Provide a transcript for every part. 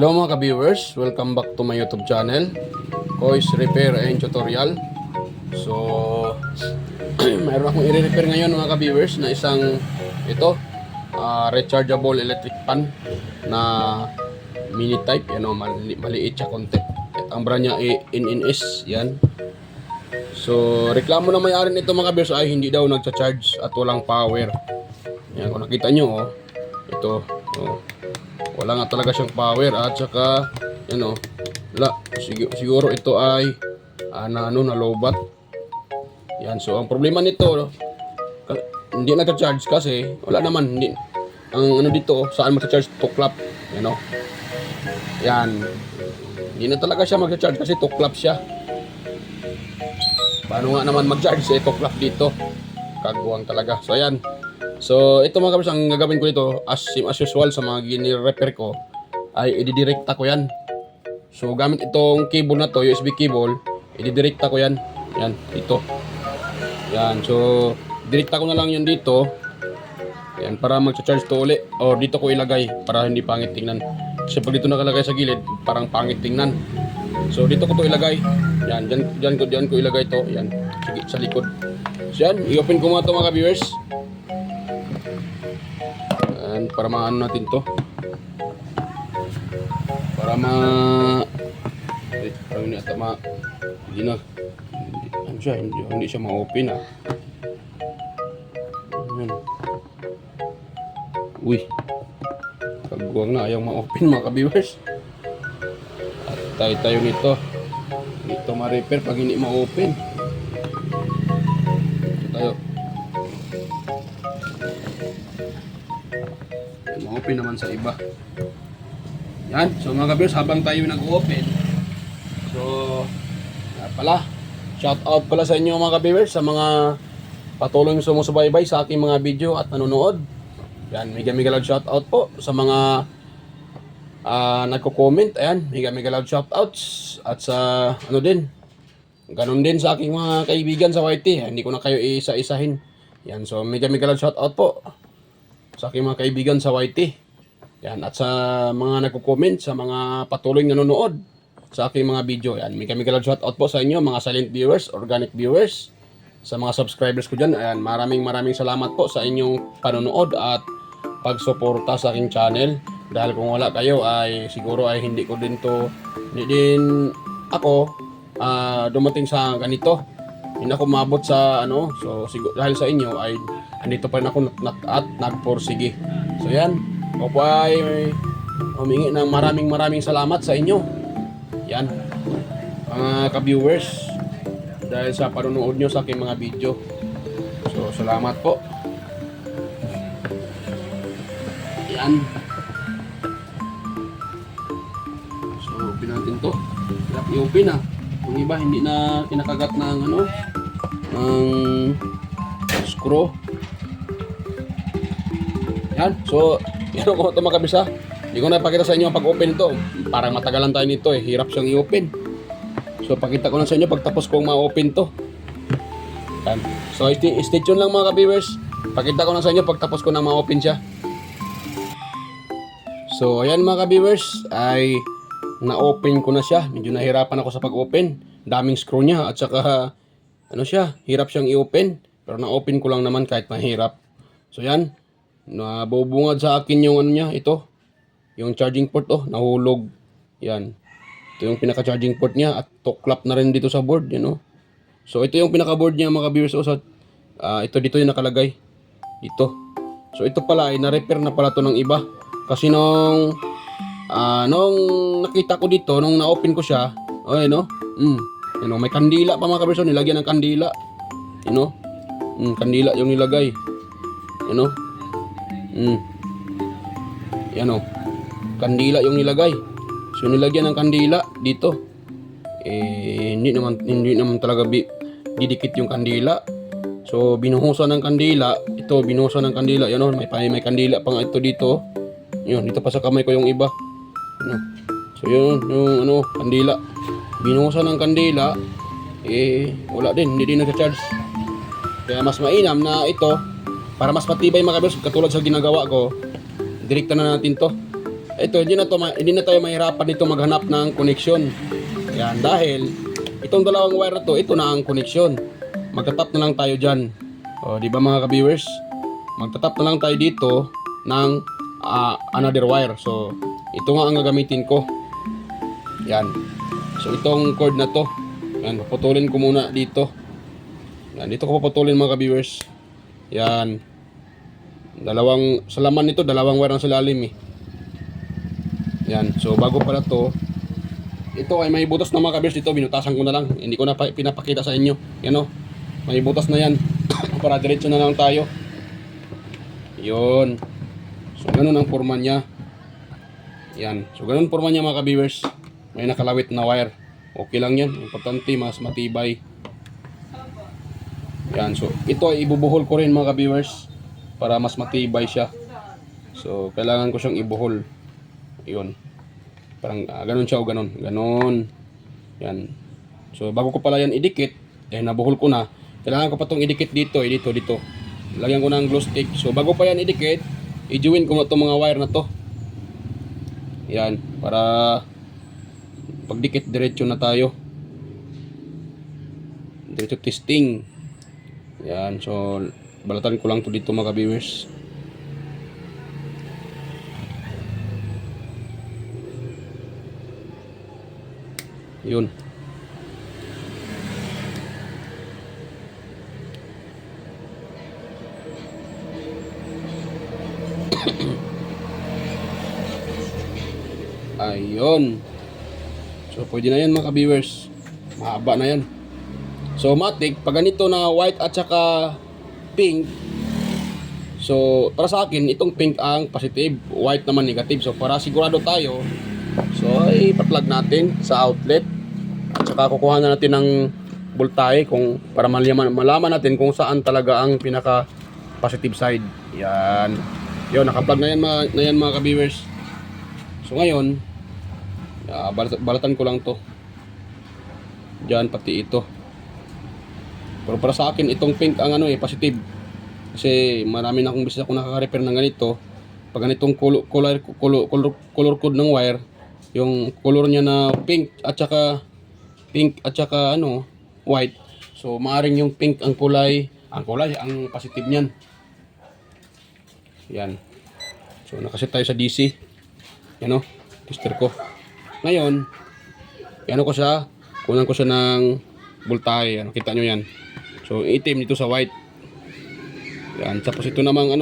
Hello mga ka-viewers, welcome back to my YouTube channel, Kois Repair and Tutorial. So, mayroon akong i-repair ngayon mga ka-viewers na isang rechargeable electric pan na mini type, maliit siya konti. At ang brand niya ay NNS, yan. So, reklamo na may-ari nito mga ka-viewers ay hindi daw nagcha-charge at walang power. Yan, kung nakita nyo, ito, wala nga talaga siyang power at saka siguro ito ay nalobat. Yan, so ang problema nito hindi nagcha-charge kasi wala naman, hindi ang dito saan magcha-charge, tuklap, yan, hindi na talaga siya magcha-charge kasi tuklap siya. Paano nga naman mag-charge tuklap dito, kagawang talaga. So ayan. So ito mga kabis, ang gagawin ko dito as usual sa mga gini-repair ko ay ididirekta ko yan. So gamit itong cable na to, USB cable, ididirekta ko yan. Yan, dito. Yan, so direkta ko na lang yun dito. Yan, para mag-charge to uli. O dito ko ilagay para hindi pangit tingnan. Kasi pag dito nakalagay sa gilid, parang pangit tingnan. So dito ko to ilagay. Yan, dyan ko ilagay to. Yan, sa likod. So yan, i-open ko mga to mga viewers. Para maano natin to, para hindi siya ma-open Ayan. Uy, kagawang na ayaw ma-open mga ka-viewers. At tayo nito ma-repair pag hindi ma-open. Ito tayo. Ma-open naman sa iba. Yan. So mga ka-viewers, habang tayo nag-open, so shout out pala sa inyo mga ka-viewers, sa mga patuloy sumusubaybay sa aking mga video at nanonood. Yan, mega love shout out po sa mga nagko-comment. Ayan, mega love shout outs. At sa ganun din sa aking mga kaibigan sa YT. Hindi ko na kayo isa-isahin. Yan, so mega love shout out po sa aking mga kaibigan sa YT. Yan, at sa mga nagko-comment, sa mga patuloy nanonood sa aking mga video. Yan, mega love shout out po sa inyo mga silent viewers, organic viewers, sa mga subscribers ko dyan. Ayan, maraming salamat po sa inyong panonood at pagsuporta sa aking channel. Dahil kung wala kayo ay siguro ay hindi din ako dumating sa ganito. Hindi ako mabot sa so siguro dahil sa inyo ay andito pa rin ako at nagporsige. So yan, ako po ay humingi ng maraming salamat sa inyo. Yan, mga ka-viewers, dahil sa panonood nyo sa aking mga video. So salamat po. Yan. So open natin to. Hirap i-open Yung iba hindi na kinakagat ng ng screw. Yan. So yan ko ito mga kabisa. Hindi ko na ipakita sa inyo ang pag-open ito. Parang matagalan tayo nito Hirap siyang i-open. So pakita ko na sa inyo pagtapos kong ma-open to. Yan. So stay tuned lang mga ka-viewers. Pakita ko na sa inyo pagtapos ko na ma-open siya. So ayan mga ka-viewers, ay na-open ko na siya. Medyo nahirapan ako sa pag-open. Daming screw niya at saka hirap siyang i-open. Pero na-open ko lang naman kahit mahirap. So yan, nabubungad sa akin yung niya, ito. Yung charging port nahulog. Yan. Ito yung pinaka-charging port niya at tuklap na rin dito sa board, So ito yung pinaka-board niya mga ka-viewers. Ito dito yung nakalagay. Dito. So ito pala ay na-repair na pala to ng iba. Kasi nung nakita ko dito, nung na-open ko siya, may kandila pa mga ka-viewers, nilagyan ng kandila. Kandila yung nilagay. Kandila yung nilagay. So nilagyan ng kandila dito. Hindi naman talaga didikit yung kandila. So binuhusan ng kandila. Ito binuhusan ng kandila. May kandila pa nga ito dito. Dito pa sa kamay ko yung iba. So yun, yung kandila. Binuhusan ng kandila. Wala din, hindi din nag-charge. Kaya mas mainam na ito, para mas matibay mga kabers, katulad sa ginagawa ko, direkta na natin to. ito, hindi na tayo mahirapan dito maghanap ng connection. Yan, dahil itong dalawang wire na to, ito na ang connection. Magtatap na lang tayo dyan. O, di ba mga ka-viewers? Magtatap na lang tayo dito ng another wire. So, ito nga ang gagamitin ko. Yan. So, itong cord na to. Yan, paputulin ko muna dito. Yan, dito ko paputulin mga ka-viewers. Yan. Sa laman nito, dalawang wire ang sa lalim eh. Yan. So, bago pala to, ito ay may butas na mga ka-viewers dito. Binutasan ko na lang. Hindi ko na pinapakita sa inyo. Yan o. May butas na yan. Para diretso na lang tayo. Yun. So, ganun ang forma niya. Yan. So, ganun forma niya mga ka-viewers. May nakalawit na wire. Okay lang yan. Importante, mas matibay. Yan. So, ito ay ibubuhol ko rin mga ka-viewers. Para mas matibay siya. So, kailangan ko siyang ibuhol. Yun. Parang ganun siya o ganun. Ganun. Yan. So, bago ko pala yan idikit, nabuhol ko na. Kailangan ko pa itong idikit dito. Dito. Lagyan ko ng glue stick. So, bago pa yan idikit, i-join ko itong mga wire na to. Yan. Para pagdikit, diretso na tayo. Diretso testing. Yan. So, balatan ko lang to dito mga ka-viewers. Yun. Ayun. So, pwede na yan mga ka-viewers. Mahaba na yan. So, matik, pag ganito na white at saka pink, so, para sa akin, itong pink ang positive, white naman negative. So, para sigurado tayo, so, ipa-plug natin sa outlet. At saka kukuha na natin ng voltahe para malaman natin kung saan talaga ang pinaka positive side. Yan. Yun, naka-plug na yan mga ka-viewers. So ngayon, balatan ko lang to. Diyan pati ito. Pero para sa akin itong pink ang positive. Kasi marami na akong beses ako nakaka-repair ng ganito. Pag ganitong color code ng wire, yung color niya na pink at saka white. So maaring yung pink ang positive niyan. Yan. So nakaset tayo sa DC. Yan o, tester ko. Ngayon, kunan ko siya ng voltahe. Kita nyo yan. So itim dito sa white. Yan, tapos ito namang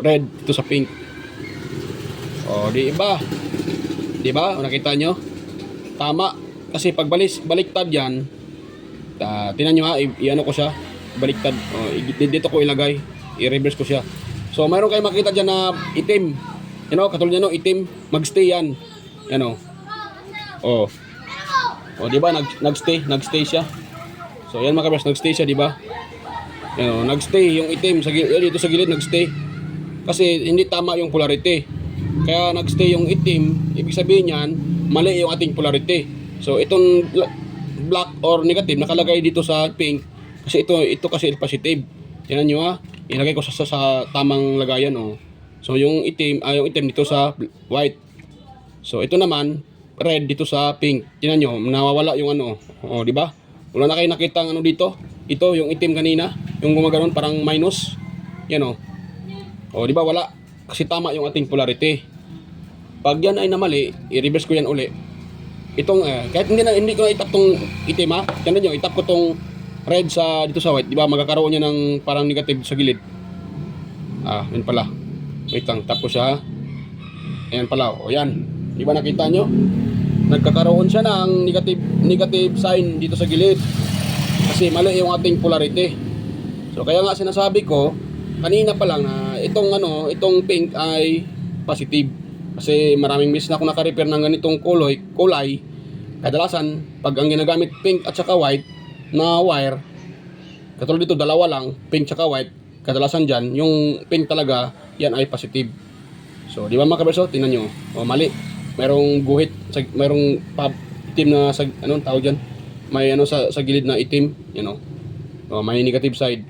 red dito sa pink. O, di ba? Di ba? Nakita nyo? Tama. Kasi pag baliktad yan, tinan nyo ha, ko siya, baliktad. O, dito ko ilagay, i-reverse ko siya. So, mayroon kayo makita dyan na itim. Katulad nyo, itim, magstay yan. Yan o. O, di ba? Nagstay siya. So, yan mga kabers, nagstay siya, di ba? Yan o, nagstay yung itim, dito sa gilid, nagstay. Kasi hindi tama yung polarity. Kaya nagstay yung itim, ibig sabihin yan, mali yung ating polarity. So, itong black or negative, nakalagay dito sa pink. Kasi ito kasi positive. Tingnan nyo ha. Ilagay ko sa tamang lagayan o. So yung itim dito sa white. So ito naman red dito sa pink. Tingnan nyo, nawawala yung o, di ba? Wala na kayo nakita dito. Ito yung itim kanina, yung gumaganoon parang minus. Yan o. O, di ba wala? Kasi tama yung ating polarity. Pag yan ay namali, i-reverse ko yan uli. Itong kahit hindi ko itap tong itim ha. Tingnan nyo, itap ko tong red dito sa white, di ba? Magkakaroon niya ng parang negative sa gilid. Yun pala. Wait lang, tap ko siya. Ayan pala. O yan. Di ba nakita nyo? Nagkakaroon siya ng negative sign dito sa gilid. Kasi mali yung ating polarity. So kaya nga sinasabi ko kanina pa lang na itong pink ay positive. Kasi maraming beses na ako naka-repair ng ganitong kulay. Kadalasan pag ang ginagamit pink at saka white na wire, katulad dito dalawa lang, pink at saka white, kadalasan dyan, yung pink talaga, yan ay positive. So, di ba mga kaberso? Tingnan nyo. O, mali. Mayroong guhit, mayroong itim na, tawag dyan? May sa gilid na itim, O, may negative side,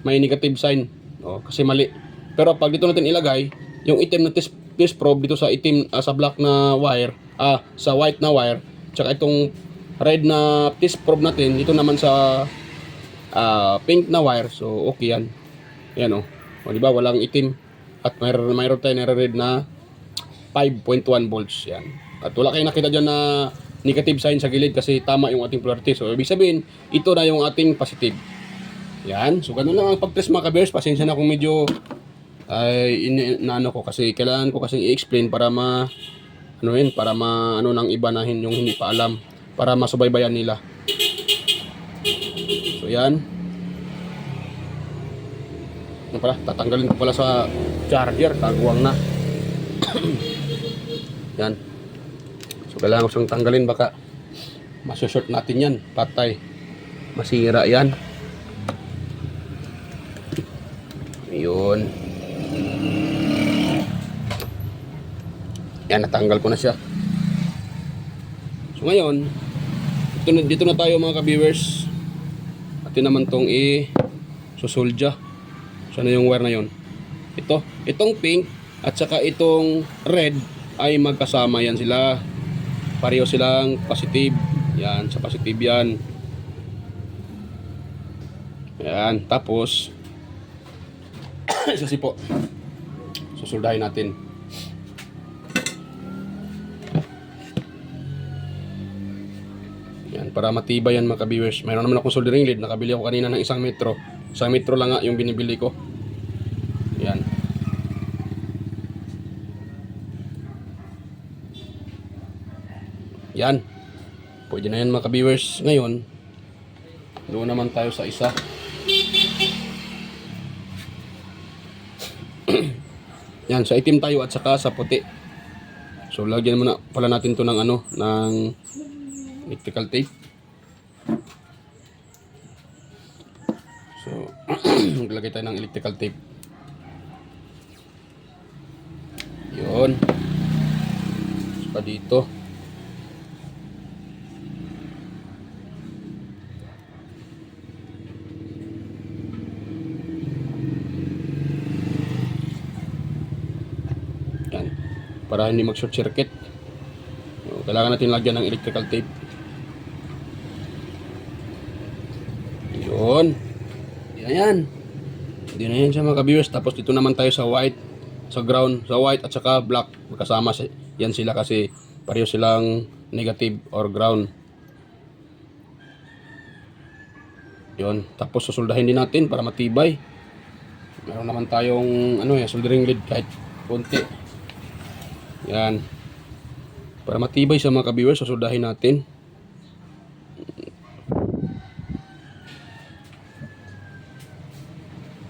may negative sign. O, kasi mali. Pero pag dito natin ilagay, yung itim na fuse probe dito sa itim, sa black na wire, sa white na wire, tsaka itong red na fuse probe natin dito naman sa pink na wire. So okay yan. Yan oh. O di ba walang itim at mayroon tayo na red na 5.1 volts yan. At wala kayong nakita dyan na negative sign sa gilid kasi tama yung ating polarity. So ibig sabihin, ito na yung ating positive. Yan. So ganun lang ang pag-test mga ka-bears. Pasensya na kung medyo naano ko kasi kailangan ko kasi i-explain para para ng iba na yung hindi pa alam, para masubaybayan nila. So yan. Ano pala, tatanggalin ko pala sa charger, kagawang na. Yan. So kailangan ko siyang tanggalin, baka masusort natin yan, patay, masira yan. Yun. Yan, natanggal ko na siya. So ngayon, dito na tayo mga ka-viewers. Atin naman tong susulja. Sana yung wire na yon. Itong pink at saka itong red ay magkasama yan sila. Pareho silang positive. Yan, sa positive yan. Yan, tapos isa po. Susuldahin natin. Yan, para matibay yan mga ka-viewers. Mayroon naman akong soldering lead. Nakabili ako kanina ng 1 metro. 1 metro lang nga yung binibili ko. Yan. Yan. Pwede na yan mga ka-viewers. Ngayon, doon naman tayo sa isa. Yan, sa itim tayo at saka sa puti. So lagyan muna pala natin to ng ng electrical tape. So maglagay tayo ng electrical tape. Yun. Saka dito. Para hindi mag short circuit. So, kailangan natin lagyan ng electrical tape. Yun. Yan. Hindi na yan siya mga ka-viewers. Tapos dito naman tayo sa white, sa ground, sa white at saka black. Magkasama yan sila kasi pareho silang negative or ground. Yun. Tapos susuldahin din natin para matibay. Meron naman tayong soldering lead kahit konti. Yan. Para matibay sa mga ka-viewers, susuldahin natin.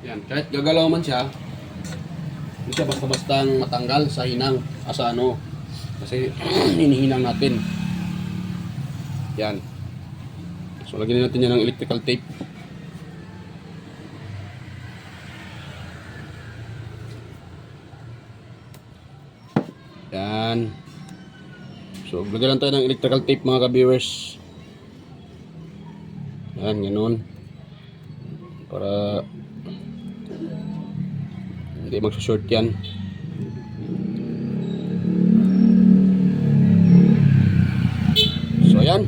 Yan. Kahit gagalaw man siya, hindi siya basta-bastang matanggal sa hinang. Kasi hinihinang natin. Yan. So, lagyan natin yan ng electrical tape. Yan. So, lagyan lang tayo ng electrical tape mga ka-viewers. Yan, ganun. Para hindi magsushort yan. So, yan.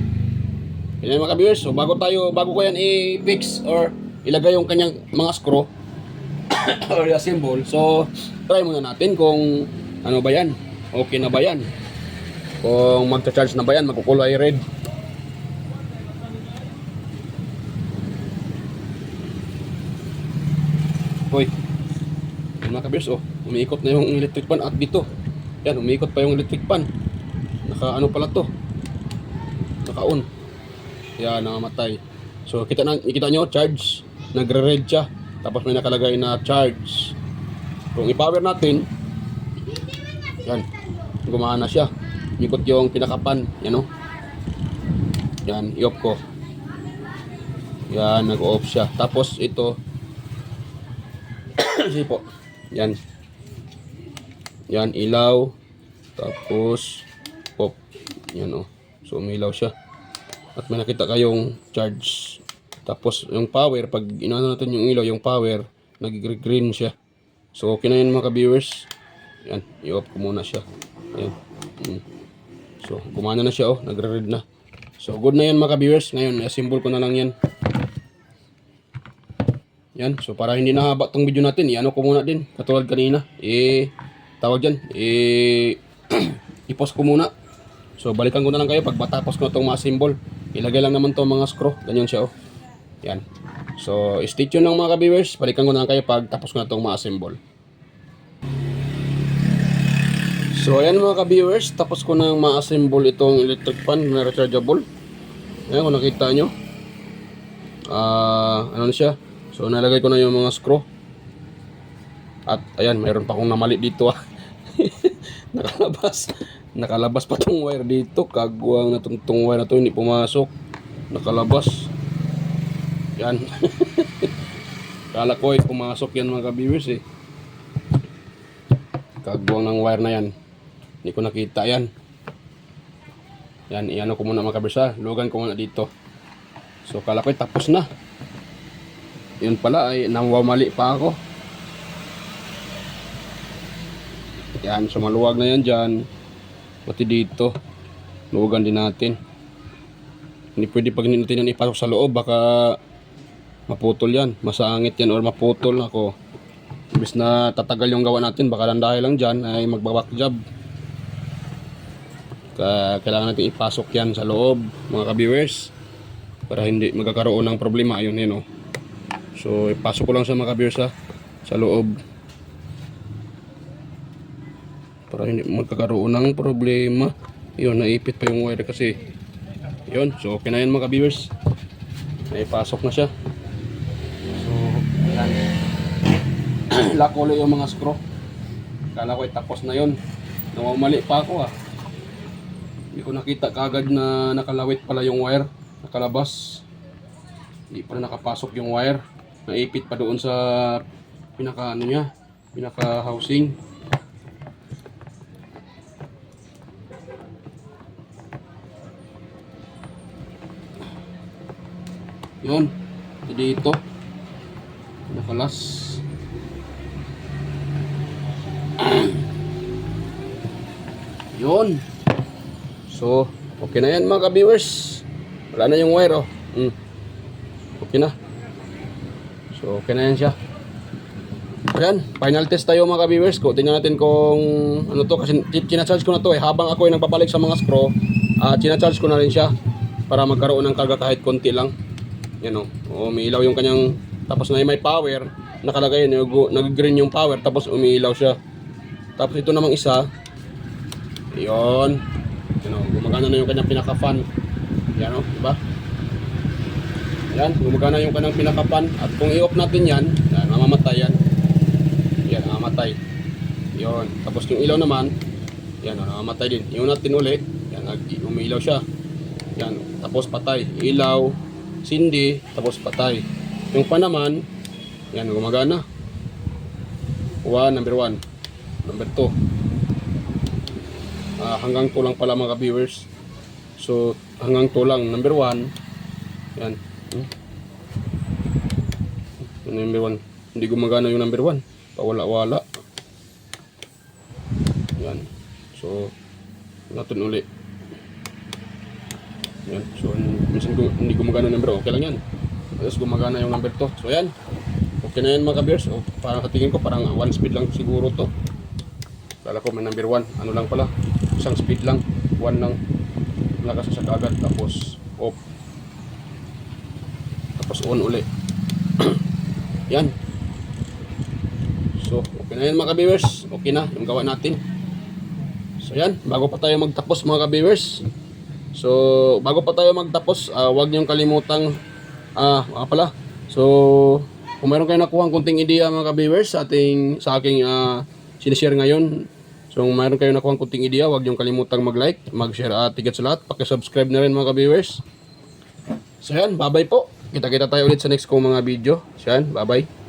Yan mga ka-viewers. So, bago ko yan i-fix or ilagay yung kanyang mga screw or assemble. So, try muna natin kung ano ba yan. Okay na ba yan? Kung magcha-charge na ba yan, magkukulay red. Hoy. Yan mga ka-viewers, umiikot na yung electric pan at dito. Yan, umiikot pa yung electric pan. Naka pala to. Naka-on. Yan, namamatay. So, kita nyo, charge. Nagre-red siya. Tapos may nakalagay na charge. Kung i-power natin, yan, gumana siya. Ikot yung pinakapan, yan Yan, i-off ko. Yan, nag-off siya. Tapos ito, sige po. Yan. Yan, ilaw. Tapos, off. Yan So, umilaw siya. At may nakita kayong charge. Tapos, yung power, pag inaano natin yung ilaw, yung power, nag-green siya. So, okay na yun mga ka-viewers. Yan, i-off ko muna siya. Ayan. So, gumana na siya, oh. Nagre-read na. So, good na yan mga ka-viewers. Ngayon, i-assemble ko na lang yan. Yan. So, para hindi nahaba tong video natin, i-ano ko muna din. Katulad kanina. Tawag dyan. I-post ko muna. So, balikan ko na lang kayo pag matapos ko na itong ma-assemble. Ilagay lang naman itong mga screw. Ganyan siya, oh. Yan. So, stay tuned lang mga ka-viewers. Balikan ko na lang kayo pag tapos ko na itong ma-assemble. So, ayan mga ka-viewers. Tapos ko na ma-assemble itong electric fan na rechargeable. Ayan, kung nakita nyo. Ano na siya. So, nalagay ko na yung mga screw. At, ayan, mayroon pa akong namali dito, ah. Nakalabas pa tong wire dito. Kagwang na tong wire na to, hindi pumasok. Nakalabas. Yan. Kala ko pumasok yan mga ka-viewers eh. Kagwang ng wire na yan. Hindi ko nakita yan. Yan, iano ko muna mga ka-viewers ha. Lugan ko muna dito. So kala ko tapos na. Yun pala ay namamali pa ako. Yan, so maluwag na yan dyan. Pati dito. Luwagan din natin. Hindi pwede pag natin yan ipasok sa loob. Baka maputol yan. Masangit yan or maputol ako. Imbis na tatagal yung gawa natin. Baka lang dahil lang dyan ay magbaback job. Kailangan natin ipasok yan sa loob mga ka-viewers. Para hindi magkakaroon ng problema. Ayun yun, oh. So ipasok ko lang sa mga ka-viewers ha. Sa loob. Para hindi magkakaroon ng problema. Yun, naipit pa yung wire kasi. Yun, so okay na yan mga ka-viewers. Naipasok na siya. So, yan. Lock ulit yung mga screw. Kala ko tapos na yun. Namamali pa ako ah. Hindi ko nakita kagad na nakalawit pala yung wire. Nakalabas. Hindi pa na nakapasok yung wire. Naipit pa doon sa pinaka ano niya. Pinaka housing. Yun, dito nakalas. Yun. So, okay na yan mga ka-viewers. Wala na yung wire, oh. Okay na. So, okay na yan siya. Ayan, final test tayo mga ka-viewers ko. Tingnan natin kung ano to. Kasi chinacharge ko na to eh. Habang ako ay nagbabalik sa mga screw, chinacharge ko na rin siya. Para magkaroon ng karga kahit konti lang. Yan o. Umiilaw yung kanyang. Tapos na may power. Nakalagay yun. Nag-green yung power. Tapos umiilaw siya. Tapos ito namang isa. Yun. Yan o. Gumagana na yung kanyang pinaka-fan. Yan o. Diba? Yan. Gumagana yung kanyang pinaka-fan. At kung i-off natin yan. Yan. Mamamatay yan. Yan. Mamamatay. Yun. Tapos yung ilaw naman. Yan o. Mamamatay din. Yung natin ulit. Yan. Umiilaw siya. Yan. Tapos patay. Ilaw. Sindi, tapos patay. Yung pa naman, yan, gumagana. Number 1. Number 2. Hanggang 2 lang pala mga viewers. So, hanggang 2 lang. Number 1. Yan. Number 1. Hindi gumagana yung number 1. Pawala-wala. Yan. So, natin ulit. Yan. So, minsan hindi gumagana yung number, okay lang yan. Tapos gumagana yung number 2. So, yan. Okay na yan mga ka-viewers. O, parang katingin ko, parang 1 speed lang siguro to. Kala ko may number 1. Ano lang pala. Isang speed lang. 1 lang. Nakasasag agad. Tapos, off. Tapos, on uli. Yan. So, okay na yan mga ka-viewers. Okay na yung gawa natin. So, yan. Bago pa tayo magtapos mga ka-viewers. So, bago pa tayo magtapos, huwag niyong kalimutang, pala. So, kung mayroon kayo nakuha kunting ideya mga ka-viewers sa aking sinishare ngayon. So, kung mayroon kayo nakuha kunting ideya, huwag niyong kalimutang mag-like, mag-share at higit sa lahat. Paki-subscribe na rin mga ka-viewers. So, yan, bye-bye po. Kita-kita tayo ulit sa next kong mga video. So, yan, bye-bye.